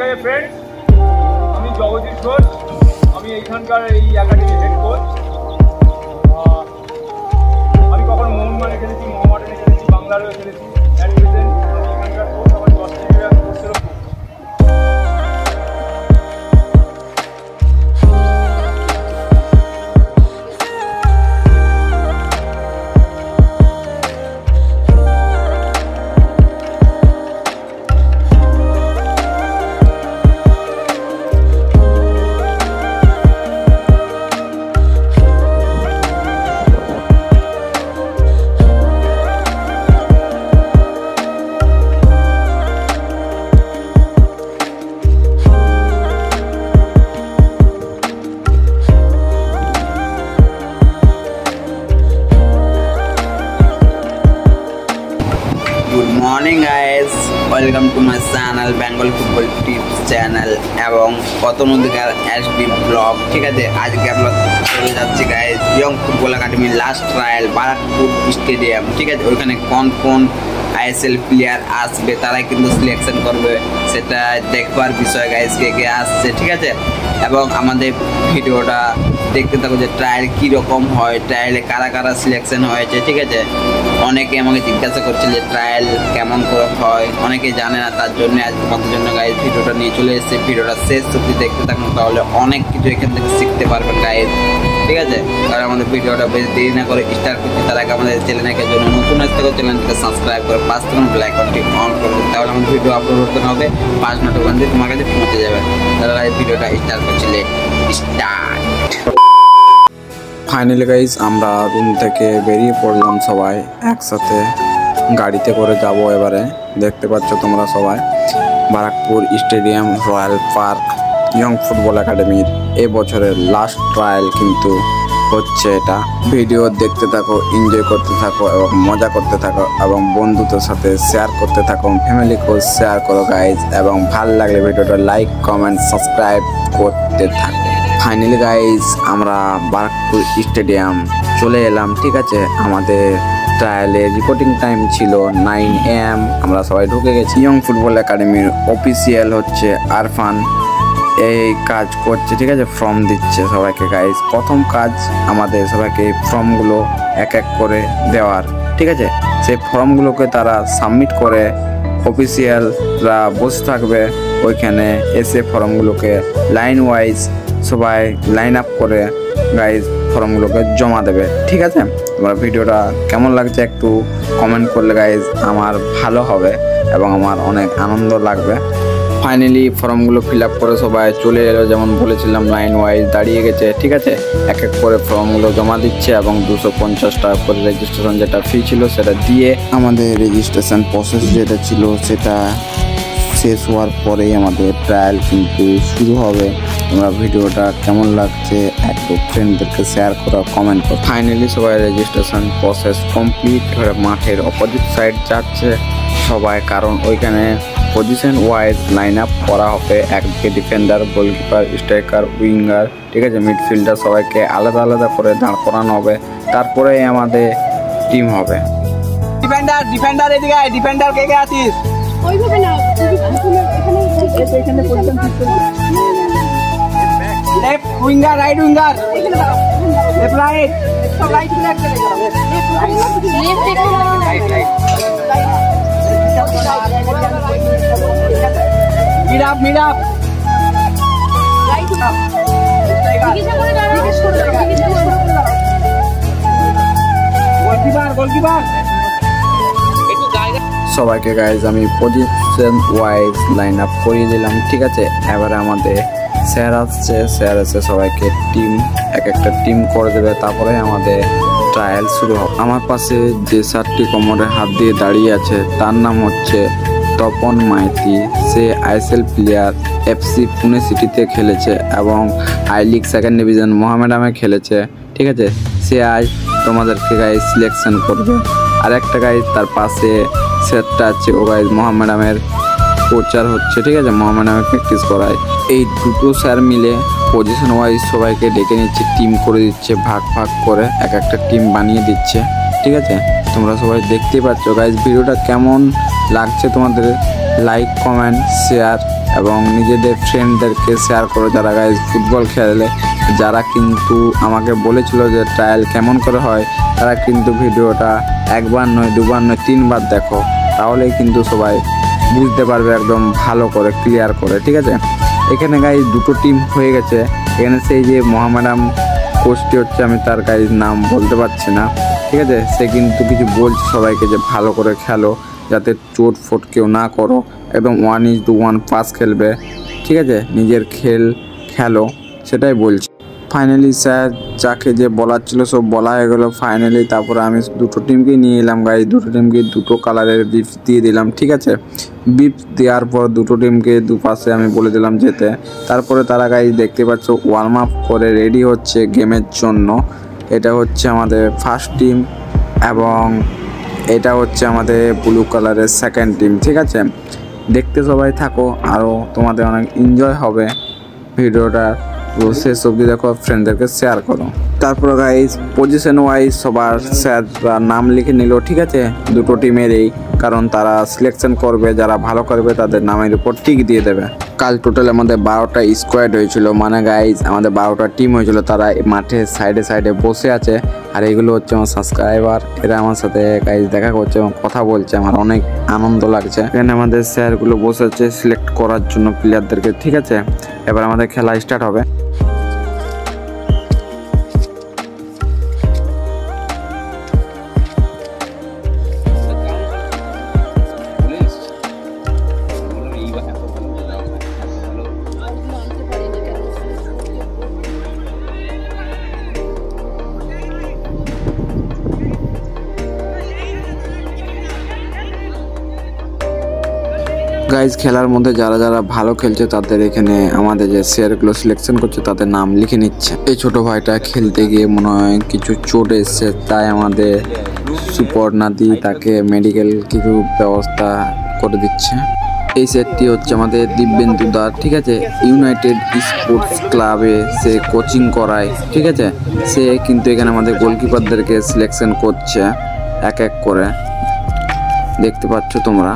নমস্কার ফ্রেন্ডস, আমি জগদীশ ঘোষ। আমি এইখানকার এই একাডেমি হেড কোচ। আমি কখনো মোহনবাগানে খেলেছি, মোহামেডানে খেলেছি, বাংলারও খেলেছি। অ্যাট প্রেজেন্ট আমি এখানকার কোচ। আমার 10 থেকে কোচেরও coach. Good morning guys, welcome to my channel Bengal football tips channel এবং পতনদিকার এসডি ব্লগ। ঠিক আছে, আজকে আমরা চলে যাচ্ছি গাইজ ইয়ং ফুটবল একাডেমির লাস্ট ট্রায়াল বারাকপুর স্টেডিয়াম। ঠিক আছে, ওইখানে কোন কোন আইএসএল প্লেয়ার আসবে তারাই কিন্তু সিলেকশন করবে, সেটা দেখবার বিষয় গাইজ, কে কে আসছে। ঠিক আছে, এবং আমাদের ভিডিওটা দেখতে থাকো যে ট্রায়াল কীরকম হয়, ট্রায়ালে কারা কারা সিলেকশন হয়েছে। ঠিক আছে, অনেকে আমাকে জিজ্ঞাসা করছে যে ট্রায়াল কেমন করে হয়, অনেকে জানে না, তার জন্য আজ তোমাদের জন্য গাইজ ভিডিওটা নিয়ে চলে এসেছে। ভিডিওটা শেষ অবধি দেখতে থাকুন, তাহলে অনেক কিছু এখান থেকে শিখতে পারবেন গাইজ। ঠিক আছে, আর আমাদের ভিডিওটা বেশ দেরি না করে স্টার্ট করছি, তার আগে আমাদের চ্যানেলের জন্য নতুন আসতে হবে চ্যানেলটিকে সাবস্ক্রাইব করে পাঁচ তখন বেল আইকনটি অন করবে, তাহলে আমাদের ভিডিও আপলোড করতে হবে 5 মিনিটের মধ্যে তোমার কাছে পৌঁছে যাবে। তাহলে ভিডিওটা স্টার্ট করছিলে স্টার্ট। ফাইনালি গাইজ আমরা রুম থেকে বেরিয়ে পড়লাম সবাই একসাথে, গাড়িতে করে যাব এবারে। দেখতে পাচ্ছ তোমরা সবাই Barrackpore stadium royal park young football একাডেমির এবছরের লাস্ট ট্রায়াল কিন্তু হচ্ছে। এটা ভিডিও দেখতে থাকো, এনজয় করতে থাকো এবং মজা করতে থাকো এবং বন্ধুদের সাথে শেয়ার করতে থাকো, ফ্যামিলিকেও শেয়ার করো গাইজ, এবং ভালো লাগলে ভিডিওটা লাইক কমেন্ট সাবস্ক্রাইব করতে থাকো। ফাইনালি গাইজ আমরা বারাকপুর স্টেডিয়াম চলে এলাম। ঠিক আছে, আমাদের ট্রায়ালের রিপোর্টিং টাইম ছিল 9 AM। আমরা সবাই ঢুকে গেছি। ইয়ং ফুটবল একাডেমির অফিসিয়াল হচ্ছে আরফান এই কাজ করছে। ঠিক আছে, ফর্ম দিচ্ছে সবাইকে গাইজ। প্রথম কাজ আমাদের সবাইকে ফর্মগুলো এক এক করে দেওয়ার। ঠিক আছে, সেই ফর্মগুলোকে তারা সাবমিট করে অফিসিয়ালরা বসে থাকবে ওইখানে, এসে ফর্মগুলোকে লাইন ওয়াইজ সবাই লাইন আপ করে গাইজ ফর্মগুলোকে জমা দেবে। ঠিক আছে, তোমার ভিডিওটা কেমন লাগছে একটু কমেন্ট করলে গাইজ আমার ভালো হবে এবং আমার অনেক আনন্দ লাগবে। ফাইনালি ফর্মগুলো ফিল আপ করে সবাই চলে এলো, যেমন বলেছিলাম লাইন ওয়াইজ দাঁড়িয়ে গেছে। ঠিক আছে, এক এক করে ফর্মগুলো জমা দিচ্ছে এবং 250 টাকা করে রেজিস্ট্রেশন যেটা ফি ছিল সেটা দিয়ে আমাদের রেজিস্ট্রেশন প্রসেস যেটা ছিল সেটা শেষ হওয়ার পরেই আমাদের ট্রায়াল কিন্তু শুরু হবে। তোমরা ভিডিওটা কেমন লাগছে একটু ফ্রেন্ডদেরকে শেয়ার করো, কমেন্ট করো। ফাইনালি সবাই রেজিস্ট্রেশন প্রসেস কমপ্লিট হয়ে মাঠের অপোজিট সাইড যাচ্ছে সবাই, কারণ ওইখানে পজিশন ওয়াইজ লাইন আপ করা হবে। একদিকে ডিফেন্ডার, গোলকিপার, স্ট্রাইকার, উইঙ্গার, ঠিক আছে, মিডফিল্ডার, সবাইকে আলাদা আলাদা করে দাঁড় করানো হবে, তারপরে আমাদের টিম হবে। ডিফেন্ডার এদিকে আয়, ডিফেন্ডার কে কে আছিস? ওইভাবে না, এখানে পজিশন ঠিক করো। Left winger, right winger, left right, সব রাইট ব্যাক চলে যাও। Left right right, mid up right up. জিজ্ঞাসা করে দাঁড়াও, জিজ্ঞাসা করে দাঁড়াও। গোলকিপার সবাইকে গাইজ আমি পজিশন ওয়াইজ লাইন আপ করিয়ে দিলাম। ঠিক আছে, এবারে আমাদের স্যার আসছে, স্যার এসে সবাইকে টিম এক একটা টিম করে দেবে, তারপরে আমাদের ট্রায়াল শুরু হবে। আমার পাশে যে স্যারটি কোমরে হাত দিয়ে দাঁড়িয়ে আছে তার নাম হচ্ছে তপন মাইতি। সে আইএসএল প্লেয়ার, এফসি পুনে সিটিতে খেলেছে এবং আই লিগ সেকেন্ড ডিভিশন মোহামেডানে খেলেছে। ঠিক আছে, সে আজ তোমাদেরকে গাইজ সিলেকশন করবে। আর একটা গাইজ তার পাশে সেটটা আছে, ও গাইজ মোহামেডানের কোচার হচ্ছে। ঠিক আছে, মোহামেডানে প্র্যাকটিস করায়। এই দুটো স্যার মিলে পজিশন ওয়াইজ সবাইকে ডেকে নিচ্ছে, টিম করে দিচ্ছে, ভাগ ভাগ করে এক একটা টিম বানিয়ে দিচ্ছে। ঠিক আছে, তোমরা সবাই দেখতেই পাচ্ছ গাইজ। ভিডিওটা কেমন লাগছে তোমাদের লাইক কমেন্ট শেয়ার এবং নিজেদের ফ্রেন্ডদেরকে শেয়ার করো যারা গাইজ ফুটবল খেলে। যারা কিন্তু আমাকে বলেছিল যে ট্রায়াল কেমন করে হয়, তারা কিন্তু ভিডিওটা একবার নয় দুবার নয় 3 বার দেখো, তাহলেই কিন্তু সবাই বুঝতে পারবে একদম ভালো করে ক্লিয়ার করে। ঠিক আছে, এখানে গাইজ 2টো টিম হয়ে গেছে। এখানে সেই যে মোহামেডান কোচটি হচ্ছে, আমি তার গাইজ নাম বলতে পারছি না। ঠিক আছে, সে কিন্তু কিছু বলছে সবাইকে যে ভালো করে খেলো, যাতে চোট ফোট কেউ না করো, একদম 1:1 পাস খেলবে। ঠিক আছে, নিজের খেলো সেটাই বলছি। ফাইনালি স্যার যাকে যে বলার ছিল সব বলা হয়ে গেলো ফাইনালি। তারপরে আমি 2টো টিমকেই নিয়ে এলাম গাইজ, 2টো টিমকে 2টো কালারের বিপস দিয়ে দিলাম। ঠিক আছে, বিপস দেওয়ার পর 2টো টিমকে দুপাশে আমি বলে দিলাম যেতে। তারপরে তারা গাইজ দেখতে পাচ্ছ ওয়ার্ম আপ করে রেডি হচ্ছে গেমের জন্য। এটা হচ্ছে আমাদের ফার্স্ট টিম এবং এটা হচ্ছে আমাদের ব্লু কালারের সেকেন্ড টিম। ঠিক আছে, দেখতে সবাই থাকো, আরও তোমাদের অনেক এনজয় হবে ভিডিওটা। তো শেষ অবধি দেখো, ফ্রেন্ডদেরকে শেয়ার করো। তারপরে গাইজ পজিশন ওয়াইজ সবার স্যাররা নাম লিখে নিল। ঠিক আছে, 2টো টিমেরই, কারণ তারা সিলেকশন করবে, যারা ভালো করবে তাদের নামের উপর টিক দিয়ে দেবে। কাল টোটাল আমাদের 12টা স্কোয়াড হয়েছিল, মানে গাইজ আমাদের 12টা টিম হয়েছিল। তারা মাঠে সাইডে সাইডে বসে আছে, আর এগুলো হচ্ছে আমার সাবস্ক্রাইবার। এরা আমার সাথে গাইজ দেখা করছে এবং কথা বলছে, আমার অনেক আনন্দ লাগছে। এখানে আমাদের স্যারগুলো বসে আছে সিলেক্ট করার জন্য প্লেয়ারদেরকে। ঠিক আছে, এবার আমাদের খেলা স্টার্ট হবে। গাইজ খেলার মধ্যে যারা যারা ভালো খেলছে তাদের এখানে আমাদের যে শেয়ারগুলো সিলেকশন করছে তাদের নাম লিখে নিচ্ছে। এই ছোট ভাইটা খেলতে গিয়ে মনে হয় কিছু চোট এসছে, তাই আমাদের সুপার না দিয়ে তাকে মেডিকেল কিছু ব্যবস্থা করে দিচ্ছে। এই সেটটি হচ্ছে আমাদের দিব্যেন্দু দা। ঠিক আছে, ইউনাইটেড স্পোর্টস ক্লাবে সে কোচিং করায়। ঠিক আছে, সে কিন্তু এখানে আমাদের গোলকিপারদেরকে সিলেকশন করছে এক এক করে, দেখতে পাচ্ছ তোমরা।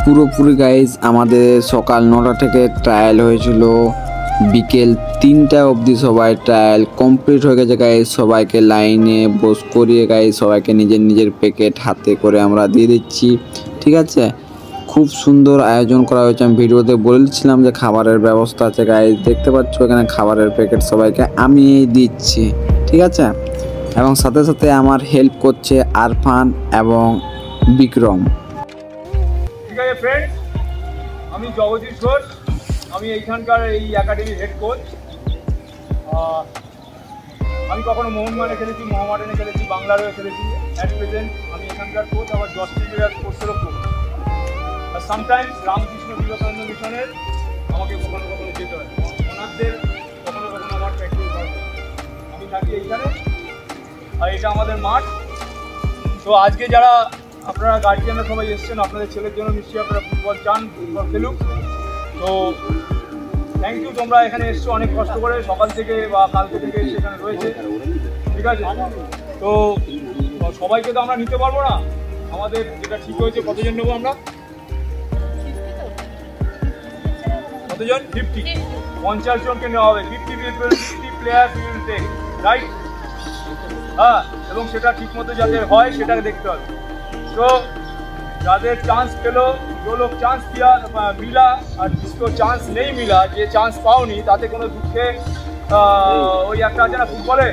পুরোপুরি গাইজ আমাদের সকাল 9টা থেকে ট্রায়াল হয়েছিল, বিকেল 3টা অবধি সবাই ট্রায়াল কমপ্লিট হয়ে গেছে গাইজ। সবাইকে লাইনে বস করিয়ে গাইজ সবাইকে নিজের নিজের প্যাকেট হাতে করে আমরা দিয়ে দিচ্ছি। ঠিক আছে, খুব সুন্দর আয়োজন করা হয়েছে। আমি ভিডিওতে বলেছিলাম যে খাবারের ব্যবস্থা আছে গাইজ, দেখতে পাচ্ছ এখানে খাবারের প্যাকেট সবাইকে আমি দিচ্ছি। ঠিক আছে, এবং সাথে সাথে আমার হেল্প করছে আরফান এবং বিক্রম। ঠিক আছে ফ্রেন্ডস, আমি জগদীশ ঘোষ, আমি এইখানকার এই একাডেমির হেড কোচ। আমি কখনো মোহনবাগানে খেলেছি, মোহামেডানে খেলেছি, বাংলারও খেলেছি। অ্যাট প্রেজেন্ট আমি এখানকার কোচ, আবার জস্টিস কোর্সেরও কোচ। আর সামটাইমস রামকৃষ্ণ বিবেকানন্দ মিশনের আমাকে কখনো কখনো যেতে হয়, ওনাদের কখনো কখনো আমার প্র্যাকটিস হয়। আমি থাকি এইখানে, আর এটা আমাদের মাঠ। তো আজকে যারা আপনারা গার্জিয়ানরা সবাই এসছেন, আপনাদের ছেলের জন্য নিশ্চয়ই আপনারা ফুটবল চান, ফুটবল খেলুক। তো থ্যাংক ইউ, তোমরা এখানে এসছো অনেক কষ্ট করে, সকাল থেকে বা কালকে থেকে সেখানে রয়েছে। ঠিক আছে, তো সবাইকে তো আমরা নিতে পারবো না, আমাদের যেটা ঠিক হয়েছে কতজন নেবো আমরা, কতজন? 50 জনকে নেওয়া হবে। 50 প্লেয়ার্স উইল টেক, রাইট? হ্যাঁ, এবং সেটা ঠিক মতো যাতে হয় সেটাকে দেখতে হবে। तो যাদের চান্স পেলো, जो लोग चांस किया मिला और जिसको चांस नहीं मिला, যে চান্স পাওনি তাতে কোনো দুঃখে ওই একটা আছে না ফুটবলে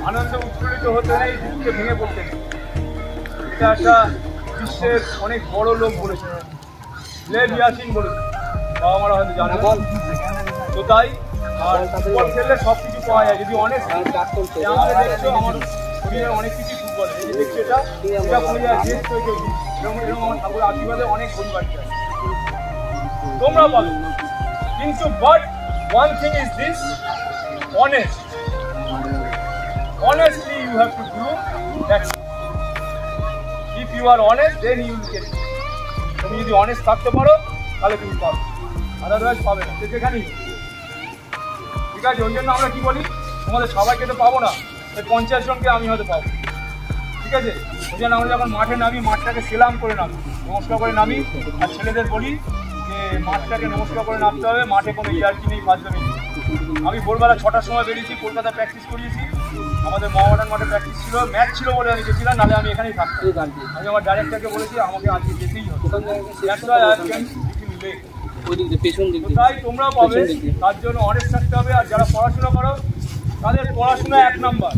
আনন্দে উৎফুল্লিত হতে নেই, দুঃখে ভেঙে পড়তে নেই। এটা একটা বিশ্বের অনেক বড় লোক বলেছে, লেভ ইয়াসিন বলেছে, বাবা মারা হয়তো জানে। তো তাই আর ফুটবল খেললে সব কিছু পাওয়া যায় যদি অনেস্ট। আমাদের দেখছো আমার শরীরে অনেক কিছু ফুটবল, এই যে দেখছি এটা পড়ে যায়, টেস্ট হয়ে যাবে, এরকম আমার ঠাকুরের আশীর্বাদে অনেক পরিবার চাই তোমরা বলো। কিন্তু but one thing is this, honest. Honestly you have to prove that if you are honest then you will get it. তুমি যদি honest থাকতে পারো তাহলে তুমি পাবে, আদারওয়াইজ পাবে না। সেখানেই ঠিক আছে। ওই জন্য আমরা কি বলি, তোমাদের সবাইকে তো পাবো না, 50 জনকে আমি হয়তো পাবো। ঠিক ঠিক আছে? ওই জন্য আমরা যখন মাঠে নামি মাঠটাকে সেলাম করে নামি, নমস্কার করে নামি। আর ছেলেদের বলি যে মাঠটাকে নমস্কার করে নামতে হবে, মাঠে কোনো ইয়ার্কি নেই, ফাজলামি নেই। আমি ভোরবেলা 6টার সময় বেরিয়েছি, কলকাতায় প্র্যাকটিস করিয়েছি, আমাদের মহামেডান মাঠে প্র্যাকটিস ছিল, ম্যাচ ছিল বলে আমি গেছিলাম, নাহলে আমি এখানেই থাকতাম। আমি আমার ডাইরেক্টরকে বলেছি আমাকে আজকে যেতেই হবে, তাই তোমরা পাবে, তার জন্য অনেস্ট থাকতে হবে। আর যারা পড়াশোনা করো তাদের পড়াশোনা 1 নাম্বার,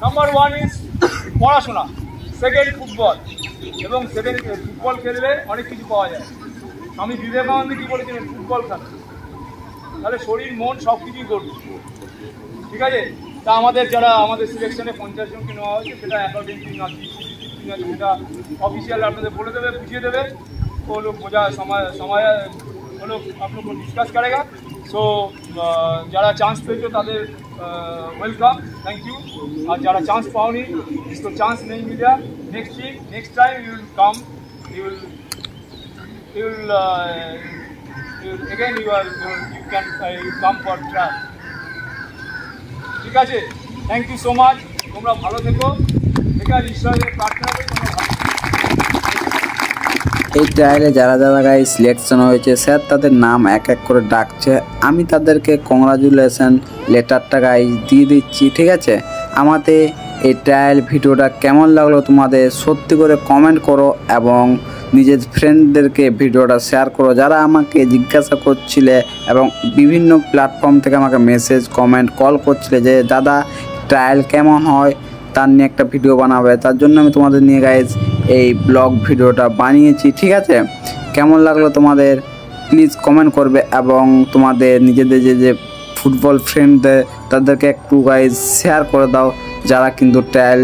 নাম্বার 1 ইজ পড়াশোনা, সেকেন্ড ফুটবল। এবং ফুটবল খেললে অনেক কিছু পাওয়া যায়। আমি বিবেকানন্দ কি বলেছিলেন, ফুটবল খেলা, তাহলে শরীর মন সব কিছুই করবে, ঠিক আছে? তা আমাদের যারা আমাদের সিলেকশনে 50 জনকে নেওয়া হয়েছে, সেটা অ্যাকর্ডিংলি না সেটা অফিসিয়াল আপনাদের বলে দেবে, বুঝিয়ে দেবে। वो लोग बोझा समय वो लोग आप लोग को डिस्कस करेगा। सो যারা চান্স পেয়েছো তাদের ওয়েলকাম, থ্যাংক ইউ। আর যারা চান্স পাওনি, जिसको चांस नहीं मिला, next time you will come, you will again you can come for try, ঠিক আছে? থ্যাংক ইউ সো মাচ, তোমরা ভালো থেকো, ঠিক আছে? ঈশ্বরের প্রার্থনা করি তোমরা ভালো। এই ট্রায়ালে যারা যারা গাইজ সিলেকশন হয়েছে স্যার তাদের নাম এক এক করে ডাকছে, আমি তাদেরকে কংগ্রাচুলেশন লেটারটা গাইজ দিয়ে দিচ্ছি, ঠিক আছে? আমাদের এই ট্রায়াল ভিডিওটা কেমন লাগলো তোমাদের সত্যি করে কমেন্ট করো, এবং নিজের ফ্রেন্ডদেরকে ভিডিওটা শেয়ার করো। যারা আমাকে জিজ্ঞাসা করছিলে এবং বিভিন্ন প্ল্যাটফর্ম থেকে আমাকে মেসেজ, কমেন্ট, কল করছিলে যে দাদা ট্রায়াল কেমন হয়, তার নিয়ে একটা ভিডিও বানাবে, তার জন্য আমি তোমাদের নিয়ে গাইজ এই ব্লগ ভিডিওটা বানিয়েছি, ঠিক আছে? কেমন লাগলো তোমাদের প্লিজ কমেন্ট করবে, এবং তোমাদের নিজেদের যে ফুটবল ফ্রেন্ডদের তাদেরকে একটু গাইজ শেয়ার করে দাও, যারা কিন্তু ট্রায়াল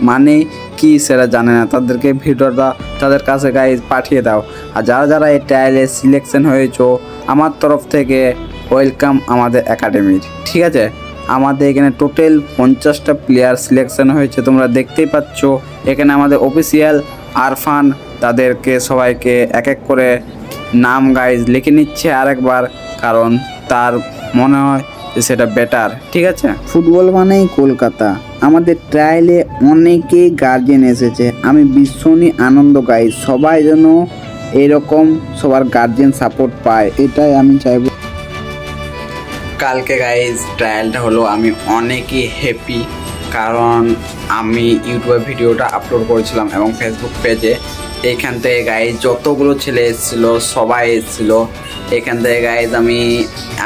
মানে কি সেটা জানে না, তাদেরকে ভিডিওটা তাদের কাছে গাইজ পাঠিয়ে দাও। আর যারা যারা এই ট্রায়ালে সিলেকশন হয়েছো আমার তরফ থেকে ওয়েলকাম আমাদের একাডেমির, ঠিক আছে? আমাদের এখানে টোটাল 50টা প্লেয়ার সিলেকশন হয়েছে, তোমরা দেখতেই পাচ্ছ। এখানে আমাদের অফিসিয়াল আরফান তাদেরকে সবাইকে এক এক করে নাম গাইজ লিখে নিচ্ছে আরেকবার, কারণ তার মনে হয় যে সেটা বেটার, ঠিক আছে? ফুটবল মানেই কলকাতা, আমাদের ট্রায়ালে অনেকেই গার্জেন এসেছে, আমি ভীষণই আনন্দ গাইজ, সবাই যেন এরকম সবার গার্জেন সাপোর্ট পায়, এটাই আমি চাইবো। কালকে গাইজ ট্রায়ালটা হলো, আমি অনেকই হ্যাপি, কারণ আমি ইউটিউবে ভিডিওটা আপলোড করেছিলাম এবং ফেসবুক পেজে। এইখান থেকে গাইজ যতগুলো ছেলে এসেছিলো সবাই এসেছিলো এখান থেকে গাইজ।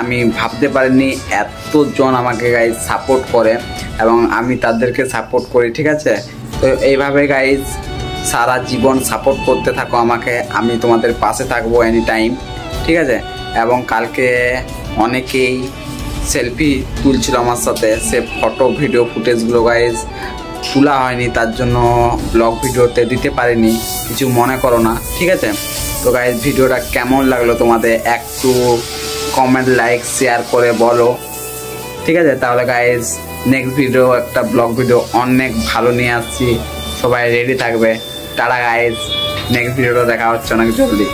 আমি ভাবতে পারিনি এতজন আমাকে গাইজ সাপোর্ট করে, এবং আমি তাদেরকে সাপোর্ট করি, ঠিক আছে? তো এইভাবে গাইজ সারা জীবন সাপোর্ট করতে থাকো আমাকে, আমি তোমাদের পাশে থাকবো এনি টাইম, ঠিক আছে? এবং কালকে অনেকেই সেলফি তুলছিল আমার সাথে, সে ফটো ভিডিও ফুটেজগুলো গাইজ তোলা হয়নি, তার জন্য ব্লগ ভিডিওতে দিতে পারিনি, কিছু মনে করো না, ঠিক আছে? তো গাইজ ভিডিওটা কেমন লাগলো তোমাদের একটু কমেন্ট, লাইক, শেয়ার করে বলো, ঠিক আছে? তাহলে গাইজ নেক্সট ভিডিও একটা ব্লগ ভিডিও অনেক ভালো নিয়ে আসছি, সবাই রেডি থাকবে। টাটা গাইজ, নেক্সট ভিডিওটা দেখা হচ্ছে অনেক জলদি।